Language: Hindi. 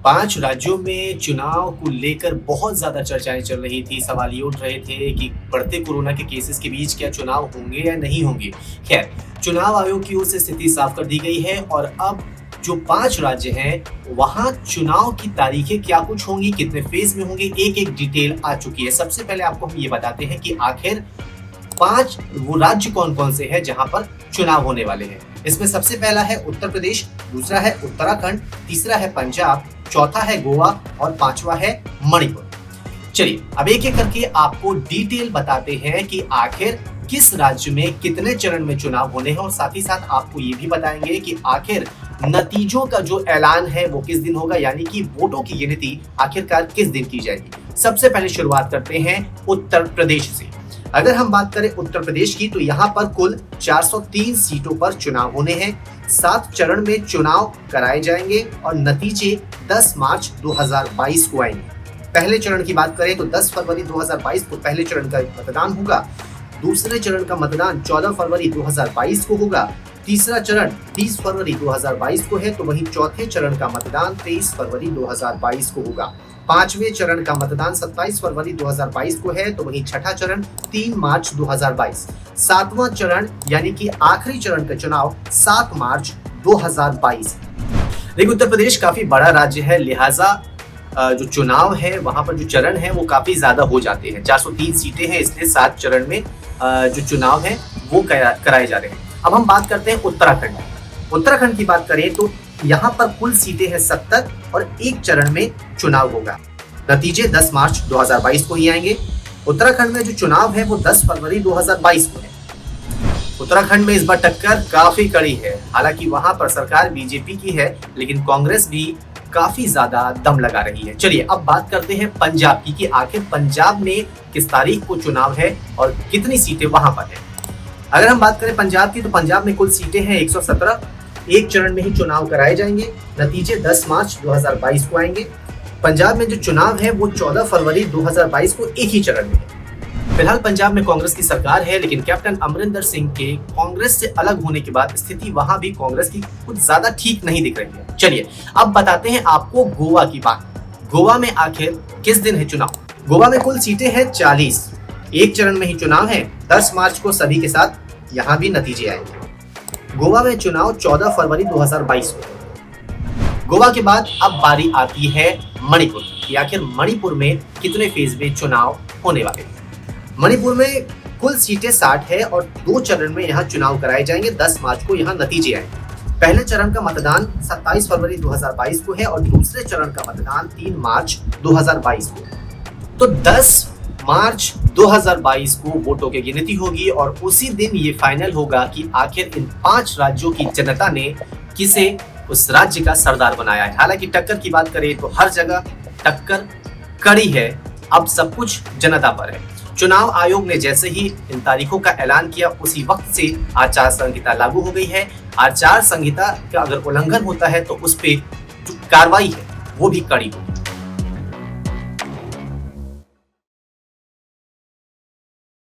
5 राज्यों में चुनाव को लेकर बहुत ज़्यादा चर्चाएँ चल रही थी, सवाल ये उठ रहे थे कि बढ़ते कोरोना के केसेस के बीच क्या चुनाव होंगे या नहीं होंगे। खैर, चुनाव आयोग की ओर से स्थिति साफ कर दी गई है और अब जो 5 राज्य हैं, वहाँ चुनाव की तारीखें क्या कुछ होंगी, कितने फेज़ में होंगे, एक-एक डिटेल आ चुकी है। सबसे पहले आपको हम ये बताते हैं कि आखिर 5 वो राज्य कौन-कौन से हैं जहाँ पर चुनाव होने वाले हैं। इसमें सबसे पहला है उत्तर प्रदेश, दूसरा है उत्तराखंड, तीसरा है पंजाब, चौथा है गोवा और पांचवा है मणिपुर। चलिए अब एक-एक करके आपको डिटेल बताते हैं कि आखिर किस राज्य में कितने चरण में चुनाव होने हैं और साथ ही साथ आपको ये भी बताएंगे कि आखिर नतीजों का जो ऐलान है वो किस दिन होगा, यानी कि वोटों की गिनती आखिरकार किस दिन की जाएगी। सबसे पहले शुरुआत करते हैं उत्तर प्रदेश से। अगर हम बात करें उत्तर प्रदेश की तो यहाँ पर कुल 403 सीटों पर चुनाव होने हैं। 7 चरण में चुनाव कराए जाएंगे और नतीजे 10 मार्च 2022 को आएंगे। पहले चरण की बात करें तो 10 फरवरी 2022 को पहले चरण का मतदान होगा। दूसरे चरण का मतदान 14 फरवरी 2022 को होगा। तीसरा चरण 30 फरवरी 2022 को है, तो वहीं चौथे चरण का मतदान 23 फरवरी 2022 को होगा। पांचवें चरण का मतदान 27 फरवरी 2022 को है, तो वहीं छठा चरण 3 मार्च 2022। सातवां चरण यानी कि आखिरी चरण का चुनाव 7 मार्च 2022। देखिए उत्तर प्रदेश काफी बड़ा राज्य है, लिहाजा जो चुनाव है वहां पर जो चरण है वो काफी ज्यादा हो जाते हैं। 403 सीटें हैं, इसलिए 7 चरण में जो चुनाव है वो कराए जा रहे हैं। अब हम बात करते हैं उत्तराखंड। उत्तराखंड की बात करें तो यहाँ पर कुल सीटें हैं 70 और एक चरण में चुनाव होगा। नतीजे 10 मार्च 2022 को ही आएंगे। उत्तराखंड में जो चुनाव है वो 10 फरवरी 2022 को है। उत्तराखंड में इस बार टक्कर काफी कड़ी है। हालांकि वहां पर सरकार बीजेपी की है, लेकिन कांग्रेस भी काफी ज्यादा दम लगा रही है। चलिए अब बात करते हैं पंजाब की कि आखिर पंजाब में किस तारीख को चुनाव है और कितनी सीटें वहां पर है। अगर हम बात करें पंजाब की तो पंजाब में कुल सीटें हैं 117। एक चरण में ही चुनाव कराए जाएंगे। नतीजे 10 मार्च 2022 को आएंगे। पंजाब में जो चुनाव है वो 14 फरवरी 2022 को एक ही चरण में है। फिलहाल पंजाब में कांग्रेस की सरकार है, लेकिन कैप्टन अमरिंदर सिंह के कांग्रेस से अलग होने के बाद स्थिति वहां भी कांग्रेस की कुछ ज्यादा ठीक नहीं दिख रही है। चलिए अब बताते हैं आपको गोवा की बात। गोवा में आखिर किस दिन है चुनाव। गोवा में कुल सीटें हैं 40। एक चरण में ही चुनाव है। 10 मार्च को सभी के साथ यहाँ भी नतीजे आएंगे। गोवा में चुनाव 14 फरवरी 2022 को। गोवा के बाद अब बारी आती है मणिपुर की। आखिर मणिपुर में कितने फेज में चुनाव होने वाले हैं। मणिपुर में कुल सीटें 60 है और 2 चरण में यहाँ चुनाव कराए जाएंगे। 10 मार्च को यहाँ नतीजे आएंगे। पहले चरण का मतदान 27 फरवरी 2022 को है और दूसरे चरण का मतदान 3 मार्च 2022 को। तो 10 मार्च 2022 को वोटों की गिनती होगी और उसी दिन ये फाइनल होगा कि आखिर इन 5 राज्यों की जनता ने किसे उस राज्य का सरदार बनाया है। हालांकि टक्कर की बात करें तो हर जगह टक्कर कड़ी है। अब सब कुछ जनता पर है। चुनाव आयोग ने जैसे ही इन तारीखों का ऐलान किया उसी वक्त से आचार संहिता लागू हो गई है। आचार संहिता का अगर उल्लंघन होता है तो उस पर जो कार्रवाई है वो भी कड़ी होगी।